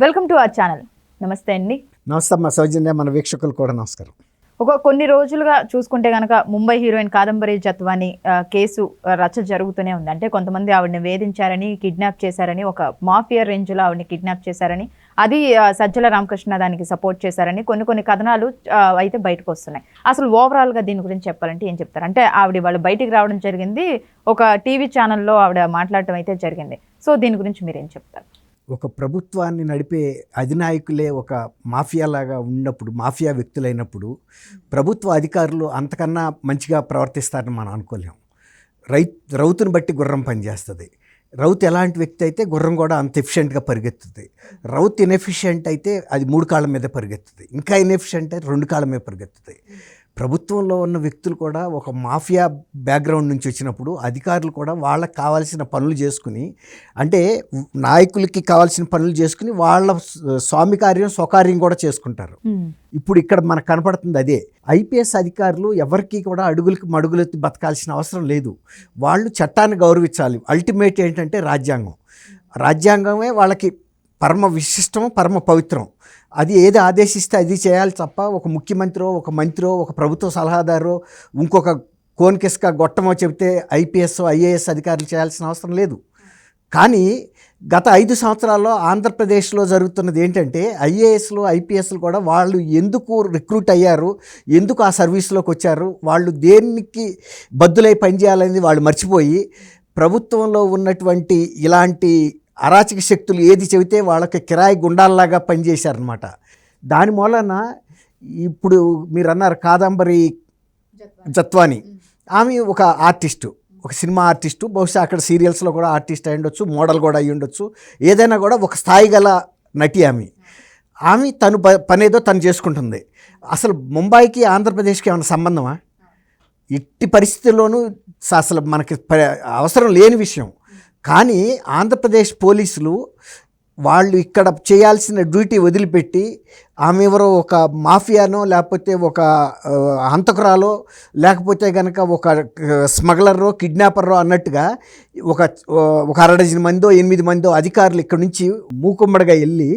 Welcome to our channel. నమస్తే అండి. నమస్తే అమ్మ సౌజన్య, మన వీక్షకులు కూడా నమస్కారం. కొన్ని రోజులుగా చూసుకుంటే కనుక ముంబై హీరోయిన్ కాదంబరి జత్వాని కేసు రచ్చ జరుగుతూనే ఉంది. అంటే కొంతమంది ఆవిడని వేధించారని, కిడ్నాప్ చేశారని, ఒక మాఫియా రేంజ్లో ఆవిడని కిడ్నాప్ చేశారని, అది సజ్జల రామకృష్ణ దానికి సపోర్ట్ చేశారని కొన్ని కథనాలు అయితే బయటకు వస్తున్నాయి. అసలు ఓవరాల్గా దీని గురించి చెప్పాలంటే ఏం చెప్తారు? అంటే వాళ్ళు బయటికి రావడం జరిగింది, ఒక టీవీ ఛానల్లో ఆవిడ మాట్లాడటం అయితే జరిగింది. సో దీని గురించి మీరేం చెప్తారు? ఒక ప్రభుత్వాన్ని నడిపే అధినాయకులే ఒక మాఫియాలాగా ఉన్నప్పుడు, మాఫియా వ్యక్తులైనప్పుడు ప్రభుత్వ అధికారులు అంతకన్నా మంచిగా ప్రవర్తిస్తారని మనం అనుకోలేము. రౌతుని బట్టి గుర్రం పనిచేస్తుంది. రౌత్ ఎలాంటి వ్యక్తి అయితే గుర్రం కూడా అంత ఎఫిషియెంట్గా పరిగెత్తుతుంది. రౌత్ ఇన్ఎఫిషియెంట్ అయితే అది 3 కాళ్ళ మీద పరిగెత్తుతుంది. ఇంకా ఇన్ఎఫిషియెంట్ అయితే 2 కాళ్ళ మీద పరిగెత్తుతుంది. ప్రభుత్వంలో ఉన్న వ్యక్తులు కూడా ఒక మాఫియా బ్యాక్గ్రౌండ్ నుంచి వచ్చినప్పుడు అధికారులు కూడా వాళ్ళకి కావాల్సిన పనులు చేసుకుని, అంటే నాయకులకి కావాల్సిన పనులు చేసుకుని వాళ్ళ స్వామి కార్యం స్వకార్యం కూడా చేసుకుంటారు. ఇప్పుడు ఇక్కడ మనకు కనపడుతుంది అదే. ఐపీఎస్ అధికారులు ఎవరికి కూడా అడుగులకి మడుగులెత్తి బతకాల్సిన అవసరం లేదు. వాళ్ళు చట్టాన్ని గౌరవించాలి. అల్టిమేట్ ఏంటంటే రాజ్యాంగమే వాళ్ళకి పరమ విశిష్టం, పరమ పవిత్రం. అది ఏది ఆదేశిస్తే అది చేయాలి తప్ప ఒక ముఖ్యమంత్రో, ఒక మంత్రో, ఒక ప్రభుత్వ సలహాదారో, ఇంకొక కోన్కిస్క గొట్టమో చెబితే ఐపీఎస్ ఐఏఎస్ అధికారులు చేయాల్సిన అవసరం లేదు. కానీ గత 5 సంవత్సరాల్లో ఆంధ్రప్రదేశ్లో జరుగుతున్నది ఏంటంటే ఐఏఎస్లు ఐపీఎస్లు కూడా వాళ్ళు ఎందుకు రిక్రూట్ అయ్యారు, ఎందుకు ఆ సర్వీస్లోకి వచ్చారు, వాళ్ళు దేనికి బద్దులై పనిచేయాలనేది వాళ్ళు మర్చిపోయి ప్రభుత్వంలో ఉన్నటువంటి ఇలాంటి అరాచక శక్తులు ఏది చెబితే వాళ్ళకి కిరాయి గుండాల్లాగా పనిచేశారనమాట. దాని మూలన ఇప్పుడు మీరు అన్నారు కాదంబరి జత్వాని, ఆమె ఒక ఆర్టిస్టు, ఒక సినిమా ఆర్టిస్టు, బహుశా అక్కడ సీరియల్స్లో కూడా ఆర్టిస్ట్ అయి ఉండొచ్చు, మోడల్ కూడా అయ్యి ఉండొచ్చు, ఏదైనా కూడా ఒక స్థాయి గల నటి ఆమె తను పనేదో తను చేసుకుంటుంది. అసలు ముంబైకి ఆంధ్రప్రదేశ్కి ఏమైనా సంబంధమా? ఎట్టి పరిస్థితుల్లోనూ అసలు మనకి అవసరం లేని విషయం. కానీ ఆంధ్రప్రదేశ్ పోలీసులు వాళ్ళు ఇక్కడ చేయాల్సిన డ్యూటీ వదిలిపెట్టి ఆమె ఎవరో ఒక మాఫియానో, లేకపోతే ఒక హంతకురాలో, లేకపోతే కనుక ఒక స్మగ్లరో, కిడ్నాపర్రో అన్నట్టుగా ఒక 60 మందో 8 మందో అధికారులు ఇక్కడ నుంచి మూకుమ్మడిగా వెళ్ళి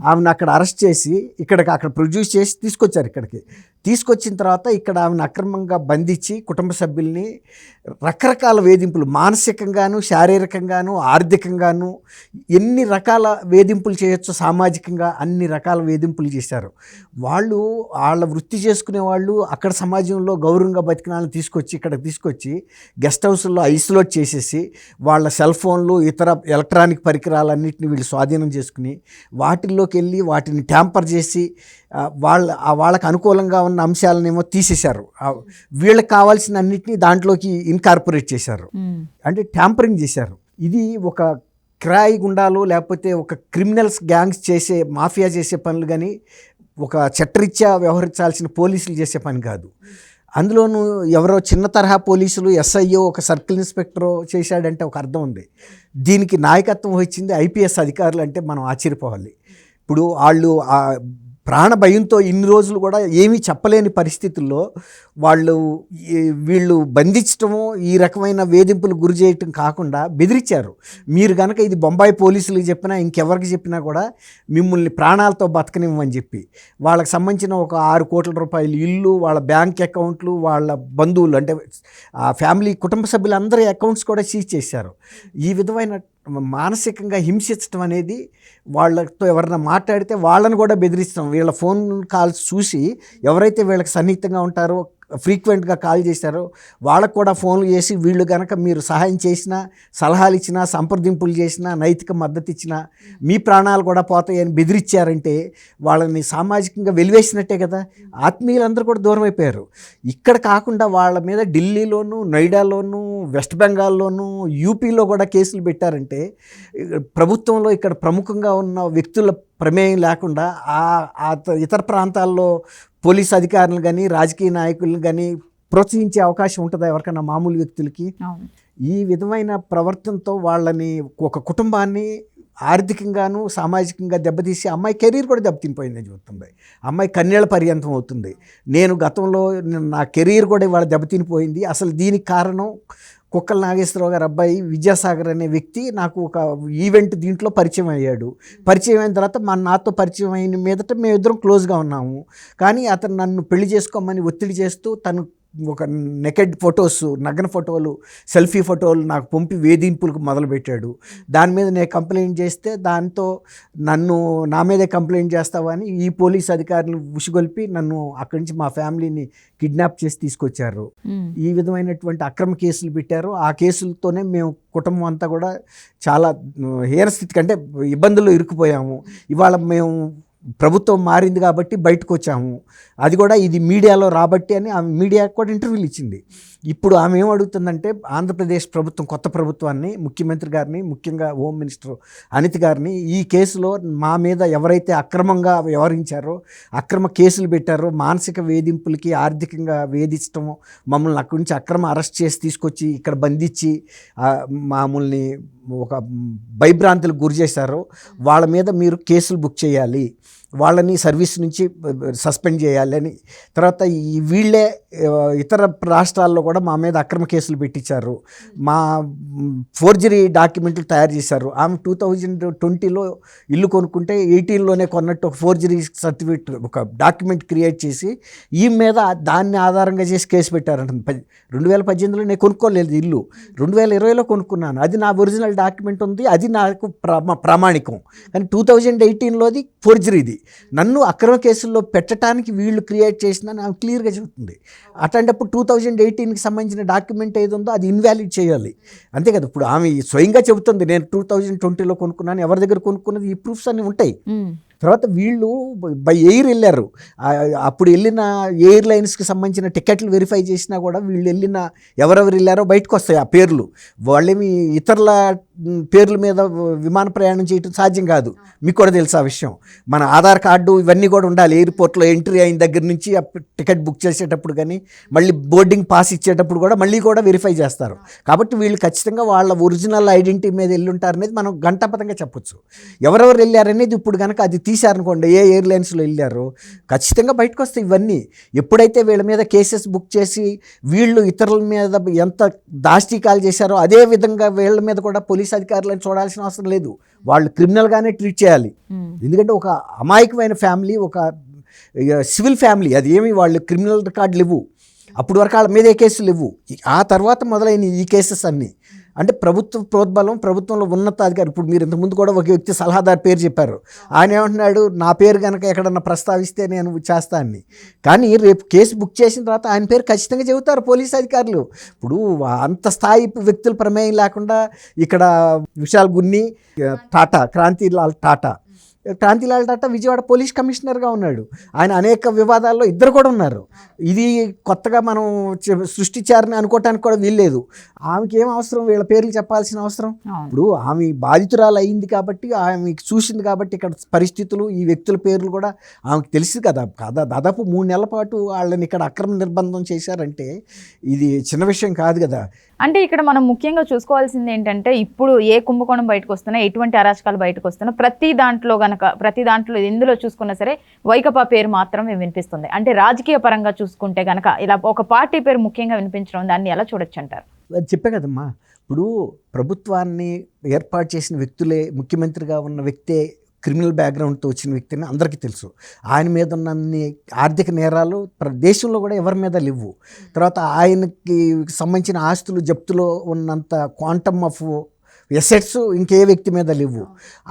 ఆమెను అక్కడ అరెస్ట్ చేసి అక్కడ ప్రొడ్యూస్ చేసి తీసుకొచ్చారు. ఇక్కడికి తీసుకొచ్చిన తర్వాత ఇక్కడ ఆమెను అక్రమంగా బంధించి కుటుంబ సభ్యుల్ని రకరకాల వేధింపులు, మానసికంగాను, శారీరకంగాను, ఆర్థికంగాను ఎన్ని రకాల వేధింపులు చేయొచ్చో సామాజికంగా అన్ని రకాల వేధింపులు చేశారు. వాళ్ళ వృత్తి చేసుకునే వాళ్ళు అక్కడ సమాజంలో గౌరవంగా బతికిన వాళ్ళని తీసుకొచ్చి గెస్ట్ హౌస్లో ఐసోలేట్ చేసేసి వాళ్ళ సెల్ ఫోన్లు, ఇతర ఎలక్ట్రానిక్ పరికరాలన్నింటినీ వీళ్ళు స్వాధీనం చేసుకుని వాటిల్లోకి వెళ్ళి వాటిని ట్యాంపర్ చేసి వాళ్ళకు అనుకూలంగా ఉన్న అంశాలనేమో తీసేశారు. వీళ్ళకి కావాల్సిన అన్నింటినీ దాంట్లోకి ఇన్కార్పొరేట్ చేశారు, అంటే ట్యాంపరింగ్ చేశారు. ఇది ఒక కిరాయి గుండాలు లేకపోతే ఒక క్రిమినల్స్ గ్యాంగ్స్ చేసే, మాఫియా చేసే పనులు కానీ ఒక చట్టరీత్యా వ్యవహరించాల్సిన పోలీసులు చేసే పని కాదు. అందులోనూ ఎవరో చిన్న తరహా పోలీసులు, ఎస్ఐఓ, ఒక సర్కిల్ ఇన్స్పెక్టరో చేశాడంటే ఒక అర్థం ఉంది. దీనికి నాయకత్వం వహించింది ఐపీఎస్ అధికారులు అంటే మనం ఆశ్చర్యపోవాలి. ఇప్పుడు వాళ్ళు ప్రాణ భయంతో ఇన్ని రోజులు కూడా ఏమీ చెప్పలేని పరిస్థితుల్లో వీళ్ళు బంధించటము, ఈ రకమైన వేధింపులు గురి చేయటం కాకుండా బెదిరించారు. మీరు కనుక ఇది బొంబాయి పోలీసులకు చెప్పినా, ఇంకెవరికి చెప్పినా కూడా మిమ్మల్ని ప్రాణాలతో బతకనివ్వమని చెప్పి వాళ్ళకి సంబంధించిన ఒక 6 కోట్ల రూపాయలు ఇల్లు, వాళ్ళ బ్యాంక్ అకౌంట్లు, వాళ్ళ బంధువులు అంటే ఆ ఫ్యామిలీ కుటుంబ సభ్యులందరి అకౌంట్స్ కూడా సీజ్ చేశారు. ఈ విధమైన మానసికంగా హింసించడం అనేది, వాళ్ళతో ఎవరైనా మాట్లాడితే వాళ్ళని కూడా బెదిరిస్తాం. వీళ్ళ ఫోన్ కాల్స్ చూసి ఎవరైతే వీళ్ళకి సన్నిహితంగా ఉంటారో, ఫ్రీక్వెంట్గా కాల్ చేశారో వాళ్ళకు కూడా ఫోన్లు చేసి వీళ్ళు కనుక మీరు సహాయం చేసినా, సలహాలు ఇచ్చినా, సంప్రదింపులు చేసినా, నైతిక మద్దతు ఇచ్చినా మీ ప్రాణాలు కూడా పోతాయని బెదిరించారంటే వాళ్ళని సామాజికంగా వెలివేసినట్టే కదా. ఆత్మీయులందరూ కూడా దూరం అయిపోయారు. ఇక్కడ కాకుండా వాళ్ళ మీద ఢిల్లీలోను, నోయిడాలోను, వెస్ట్ బెంగాల్లోను, యూపీలో కూడా కేసులు పెట్టారంటే ప్రభుత్వంలో ఇక్కడ ప్రముఖంగా ఉన్న వ్యక్తుల ప్రమేయం లేకుండా ఇతర ప్రాంతాల్లో పోలీస్ అధికారులు కానీ, రాజకీయ నాయకులను కానీ ప్రోత్సహించే అవకాశం ఉంటుందా ఎవరికైనా మామూలు వ్యక్తులకి? ఈ విధమైన ప్రవర్తనతో వాళ్ళని, ఒక కుటుంబాన్ని ఆర్థికంగాను సామాజికంగా దెబ్బతీసి అమ్మాయి కెరీర్ కూడా దెబ్బతినిపోయిందని చెబుతుంది. అమ్మాయి కన్నేళ్ల పర్యంతం అవుతుంది. నేను గతంలో నా కెరీర్ కూడా ఇవాళ దెబ్బతినిపోయింది. అసలు దీనికి కారణం కుక్కల నాగేశ్వరరావు గారు అబ్బాయి విద్యాసాగర్ అనే వ్యక్తి నాకు ఒక ఈవెంట్ దీంట్లో పరిచయం అయ్యాడు. పరిచయం అయిన తర్వాత నాతో పరిచయం అయిన మీదట మేమిద్దరం క్లోజ్గా ఉన్నాము. కానీ అతను నన్ను పెళ్లి చేసుకోమని ఒత్తిడి చేస్తూ తను ఒక నెకెడ్ ఫొటోస్, నగ్న ఫోటోలు, సెల్ఫీ ఫోటోలు నాకు పంపి వేధింపులకు మొదలుపెట్టాడు. దాని మీద నేను కంప్లైంట్ చేస్తే దాంతో నా మీదే కంప్లైంట్ చేస్తావని ఈ పోలీస్ అధికారులు ఉసిగొల్పి నన్ను అక్కడి నుంచి మా ఫ్యామిలీని కిడ్నాప్ చేసి తీసుకొచ్చారు. ఈ విధమైనటువంటి అక్రమ కేసులు పెట్టారు. ఆ కేసులతోనే మేము కుటుంబం అంతా కూడా చాలా హీనస్థితికి, అంటే ఇబ్బందుల్లో ఇరుక్కుపోయాము. ఇవాళ మేము ప్రభుత్వం మారింది కాబట్టి బయటకు వచ్చాము. అది కూడా ఇది మీడియాలో రాబట్టి అని ఆమె మీడియాకు కూడా ఇంటర్వ్యూలు ఇచ్చింది. ఇప్పుడు ఆమె ఏం అడుగుతుందంటే ఆంధ్రప్రదేశ్ ప్రభుత్వం, కొత్త ప్రభుత్వాన్ని, ముఖ్యమంత్రి గారిని, ముఖ్యంగా హోమ్ మినిస్టర్ అనిత్ గారిని ఈ కేసులో మా మీద ఎవరైతే అక్రమంగా వ్యవహరించారో, అక్రమ కేసులు పెట్టారో, మానసిక వేధింపులకి, ఆర్థికంగా వేధించటము, మమ్మల్ని అక్కడి నుంచి అక్రమ అరెస్ట్ చేసి తీసుకొచ్చి ఇక్కడ బంధించి మామూల్ని ఒక భయభ్రాంతులకు గురి చేశారో వాళ్ళ మీద మీరు కేసులు బుక్ చేయాలి, వాళ్ళని సర్వీస్ నుంచి సస్పెండ్ చేయాలి అని. తర్వాత వీళ్ళే ఇతర రాష్ట్రాల్లో కూడా మా మీద అక్రమ కేసులు పెట్టించారు, మా ఫోర్జరీ డాక్యుమెంట్లు తయారు చేశారు. ఆమె 2020లో ఇల్లు కొనుక్కుంటే 18లోనే కొన్నట్టు ఒక ఫోర్జరీ సర్టిఫికేట్, ఒక డాక్యుమెంట్ క్రియేట్ చేసి ఈ మీద దాన్ని ఆధారంగా చేసి కేసు పెట్టారంట. 2018లో నేను కొనుక్కోలేదు ఇల్లు, 2020లో కొనుక్కున్నాను. అది నా ఒరిజినల్ డాక్యుమెంట్ ఉంది, అది నాకు ప్రామాణికం. కానీ 2018లోది ఫోర్జరీది. నన్ను అక్రమ కేసుల్లో పెట్టడానికి వీళ్ళు క్రియేట్ చేసిందని ఆమె క్లియర్గా చెబుతుంది. అట్లాంటప్పుడు 2018కి సంబంధించిన డాక్యుమెంట్ ఏది ఉందో అది ఇన్వాలిడ్ చేయాలి, అంతే కదా. ఇప్పుడు ఆమె స్వయంగా చెబుతుంది నేను 2020లో కొనుక్కున్నాను, ఎవరి దగ్గర కొనుక్కున్నది, ఈ ప్రూఫ్స్ అన్నీ ఉంటాయి. తర్వాత వీళ్ళు బై ఎయిర్ వెళ్ళారు. అప్పుడు వెళ్ళిన ఎయిర్లైన్స్కి సంబంధించిన టికెట్లు వెరిఫై చేసినా కూడా వీళ్ళు వెళ్ళిన ఎవరెవరు వెళ్ళారో బయటకు వస్తాయి ఆ పేర్లు. వాళ్ళేమి ఇతరుల పేర్ల మీద విమాన ప్రయాణం చేయడం సాధ్యం కాదు, మీకు కూడా తెలుసు ఆ విషయం. మన ఆధార్ కార్డు ఇవన్నీ కూడా ఉండాలి. ఎయిర్పోర్ట్లో ఎంట్రీ అయిన దగ్గర నుంచి టికెట్ బుక్ చేసేటప్పుడు కానీ మళ్ళీ బోర్డింగ్ పాస్ ఇచ్చేటప్పుడు కూడా మళ్ళీ కూడా వెరిఫై చేస్తారు. కాబట్టి వీళ్ళు ఖచ్చితంగా వాళ్ళ ఒరిజినల్ ఐడెంటిటీ మీద వెళ్ళుంటారు అనేది మనం గంటాపతంగా చెప్పొచ్చు. ఎవరెవరు వెళ్ళారనేది ఇప్పుడు కనుక అది తీశారనుకోండి, ఏ ఎయిర్లైన్స్లో వెళ్ళారో ఖచ్చితంగా బయటకు వస్తాయి ఇవన్నీ. ఎప్పుడైతే వీళ్ళ మీద కేసెస్ బుక్ చేసి వీళ్ళు ఇతరుల మీద ఎంత దాష్టీకాలు చేశారో అదే విధంగా వీళ్ళ మీద కూడా పోలీస్ అధికారులను చూడాల్సిన అవసరం లేదు, వాళ్ళు క్రిమినల్గానే ట్రీట్ చేయాలి. ఎందుకంటే ఒక అమాయకమైన ఫ్యామిలీ, ఒక సివిల్ ఫ్యామిలీ, అది ఏమి వాళ్ళు క్రిమినల్ రికార్డులు ఇవ్వు, అప్పటి వరకు వాళ్ళ మీద ఏ కేసులు ఇవ్వు. ఆ తర్వాత మొదలైన ఈ కేసెస్ అన్నీ అంటే ప్రభుత్వ ప్రోద్బలం, ప్రభుత్వంలో ఉన్నతాధికారి. ఇప్పుడు మీరు ఇంతకుముందు కూడా ఒక వ్యక్తి సలహాదారు పేరు చెప్పారు, ఆయన ఏమంటున్నాడు, నా పేరు కనుక ఎక్కడన్నా ప్రస్తావిస్తే నేను చేస్తానని. కానీ రేపు కేసు బుక్ చేసిన తర్వాత ఆయన పేరు ఖచ్చితంగా చెబుతారు పోలీస్ అధికారులు. ఇప్పుడు అంత స్థాయి వ్యక్తుల ప్రమేయం లేకుండా ఇక్కడ విశాల్ గున్ని, క్రాంతిలాల్ టాటా విజయవాడ పోలీస్ కమిషనర్గా ఉన్నాడు. ఆయన అనేక వివాదాల్లో ఇద్దరు కూడా ఉన్నారు. ఇది కొత్తగా మనం సృష్టించారని అనుకోవటానికి కూడా వీల్లేదు. ఆమెకి ఏం అవసరం వీళ్ళ పేర్లు చెప్పాల్సిన అవసరం? ఇప్పుడు ఆమె బాధితురాలు అయింది కాబట్టి, ఆమె చూసింది కాబట్టి ఇక్కడ పరిస్థితులు, ఈ వ్యక్తుల పేర్లు కూడా ఆమెకు తెలిసి కదా. దాదాపు 3 నెలల పాటు వాళ్ళని ఇక్కడ అక్రమ నిర్బంధం చేశారంటే ఇది చిన్న విషయం కాదు కదా. అంటే ఇక్కడ మనం ముఖ్యంగా చూసుకోవాల్సింది ఏంటంటే, ఇప్పుడు ఏ కుంభకోణం బయటకు వస్తున్నా, ఎటువంటి అరాచకాలు బయటకు వస్తున్నా, ప్రతి దాంట్లో ఎందులో చూసుకున్నా సరే వైకపా పేరు మాత్రమే వినిపిస్తుంది. అంటే రాజకీయ పరంగా చూసుకుంటే గనక ఇలా ఒక పార్టీ పేరు ముఖ్యంగా వినిపించడం, దాన్ని ఎలా చూడొచ్చు అంటారు? అది చెప్పే కదమ్మా, ఇప్పుడు ప్రభుత్వాన్ని ఏర్పాటు చేసిన వ్యక్తులే, ముఖ్యమంత్రిగా ఉన్న వ్యక్తే క్రిమినల్ బ్యాక్గ్రౌండ్తో వచ్చిన వ్యక్తిని అందరికీ తెలుసు. ఆయన మీద ఉన్నన్ని ఆర్థిక నేరాలు దేశంలో కూడా ఎవరి మీద లేవు. తర్వాత ఆయనకి సంబంధించిన ఆస్తులు జప్తులో ఉన్నంత క్వాంటమ్ ఆఫ్ ఎసెట్స్ ఇంకే వ్యక్తి మీద లేవు.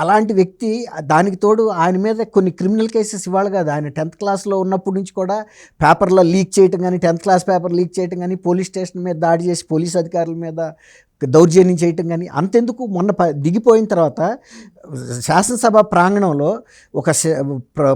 అలాంటి వ్యక్తి, దానికి తోడు ఆయన మీద కొన్ని క్రిమినల్ కేసెస్ ఇవ్వాలి కదా. ఆయన 10th క్లాస్లో ఉన్నప్పటి నుంచి కూడా పేపర్లో లీక్ చేయటం కానీ, 10th క్లాస్ పేపర్ లీక్ చేయటం కానీ, పోలీస్ స్టేషన్ మీద దాడి చేసి పోలీస్ అధికారుల మీద దౌర్జన్యం చేయటం కానీ, అంతెందుకు మొన్న దిగిపోయిన తర్వాత శాసనసభ ప్రాంగణంలో ఒక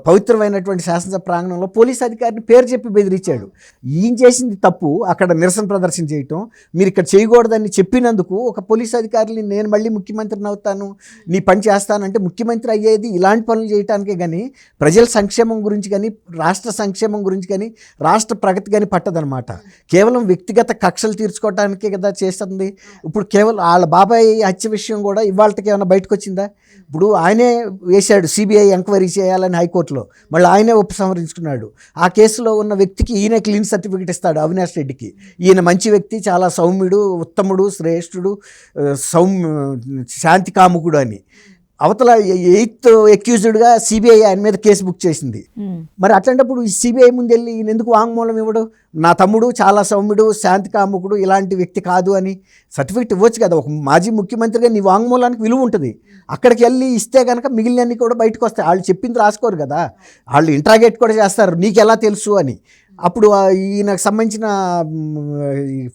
పవిత్రమైనటువంటి శాసనసభ ప్రాంగణంలో పోలీస్ అధికారిని పేరు చెప్పి బెదిరించాడు. ఈయన చేసింది తప్పు, అక్కడ నిరసన ప్రదర్శన చేయటం, మీరు ఇక్కడ చేయకూడదని చెప్పినందుకు ఒక పోలీస్ అధికారిని నేను మళ్ళీ ముఖ్యమంత్రిని అవుతాను, నీ పని చేస్తానంటే ముఖ్యమంత్రి అయ్యేది ఇలాంటి పనులు చేయటానికే కానీ ప్రజల సంక్షేమం గురించి కానీ, రాష్ట్ర సంక్షేమం గురించి కానీ, రాష్ట్ర ప్రగతి కానీ పట్టదనమాట. కేవలం వ్యక్తిగత కక్షలు తీర్చుకోవటానికే కదా చేస్తుంది. ఇప్పుడు కేవలం వాళ్ళ బాబాయ్ హత్య విషయం కూడా ఇవాళకి ఏమైనా బయటకు వచ్చిందా? ఇప్పుడు ఆయనే వేశాడు సిబిఐ ఎంక్వైరీ చేయాలని హైకోర్టులో, మళ్ళీ ఆయనే ఉపసంహరించుకున్నాడు. ఆ కేసులో ఉన్న వ్యక్తికి ఈయన క్లీన్ సర్టిఫికేట్ ఇస్తాడు, అవినాష్ రెడ్డికి. ఈయన మంచి వ్యక్తి, చాలా సౌమ్యుడు, ఉత్తముడు, శ్రేష్ఠుడు, శాంతి కాముకుడు అని. అవతల 8th అక్యూజ్డ్గా సిబిఐ ఆయన మీద కేసు బుక్ చేసింది. మరి అట్లాంటప్పుడు ఈ సిబిఐ ముందు వెళ్ళి ఈయన ఎందుకు వాంగ్మూలం ఇవ్వడు? నా తమ్ముడు చాలా సౌమ్యుడు, శాంతి కాముకుడు, ఇలాంటి వ్యక్తి కాదు అని సర్టిఫికేట్ ఇవ్వచ్చు కదా. ఒక మాజీ ముఖ్యమంత్రిగా నీ వాంగ్మూలానికి విలువ ఉంటుంది. అక్కడికి వెళ్ళి ఇస్తే కనుక మిగిలినన్ని కూడా బయటకు వస్తాయి. వాళ్ళు చెప్పింది రాసుకోరు కదా, వాళ్ళు ఇంట్రాగేట్ కూడా చేస్తారు, నీకు ఎలా తెలుసు అని. అప్పుడు ఈయనకు సంబంధించిన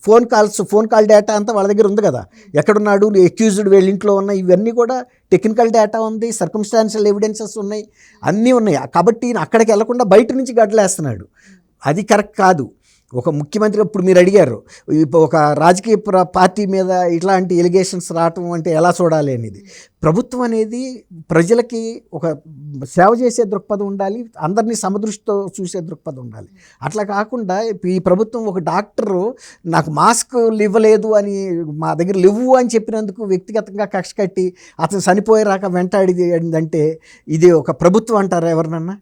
ఫోన్ కాల్ డేటా అంతా వాళ్ళ దగ్గర ఉంది కదా, ఎక్కడున్నాడు, అక్యూజ్డ్ వీళ్ళ ఇంట్లో ఉన్న ఇవన్నీ కూడా టెక్నికల్ డేటా ఉంది, సర్కమ్స్టాన్షియల్ ఎవిడెన్సెస్ ఉన్నాయి, అన్నీ ఉన్నాయి. కాబట్టి ఈయన అక్కడికి వెళ్లకుండా బయట నుంచి గడ్డలేస్తున్నాడు. అది కరెక్ట్ కాదు. ఒక ముఖ్యమంత్రి, ఇప్పుడు మీరు అడిగారు ఒక రాజకీయ పార్టీ మీద ఇట్లాంటి ఎలిగేషన్స్ రావటం అంటే ఎలా చూడాలి అనేది. ప్రభుత్వం అనేది ప్రజలకి ఒక సేవ చేసే దృక్పథం ఉండాలి, అందరినీ సమదృష్టితో చూసే దృక్పథం ఉండాలి. అట్లా కాకుండా ఈ ప్రభుత్వం ఒక డాక్టరు నాకు మాస్క్లు ఇవ్వలేదు అని, మా దగ్గర లేవు అని చెప్పినందుకు వ్యక్తిగతంగా కక్ష కట్టి అతను చనిపోయేరాక వెంటాడిది అంటే ఇది ఒక ప్రభుత్వం అంటారా ఎవరినన్నా?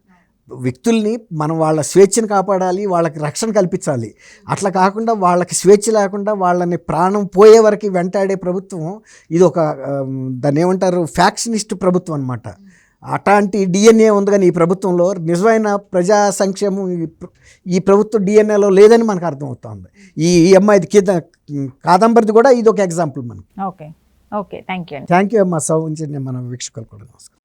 వ్యక్తుల్ని మనం వాళ్ళ స్వేచ్ఛను కాపాడాలి, వాళ్ళకి రక్షణ కల్పించాలి. అట్లా కాకుండా వాళ్ళకి స్వేచ్ఛ లేకుండా వాళ్ళని ప్రాణం పోయే వరకు వెంటాడే ప్రభుత్వం ఇది ఒక దాన్ని ఏమంటారు, ఫ్యాక్షనిస్ట్ ప్రభుత్వం అనమాట. అట్లాంటి డిఎన్ఏ ఉంది కానీ ఈ ప్రభుత్వంలో నిజమైన ప్రజా సంక్షేమం ఈ ప్రభుత్వం డిఎన్ఏలో లేదని మనకు అర్థమవుతుంది. ఈ అమ్మాయిది కాదంబరిది కూడా ఇది ఒక ఎగ్జాంపుల్ మనకి. Okay, thank you thank you అమ్మా. సౌంచర్య మన వీక్షకులు కూడా నమస్కారం.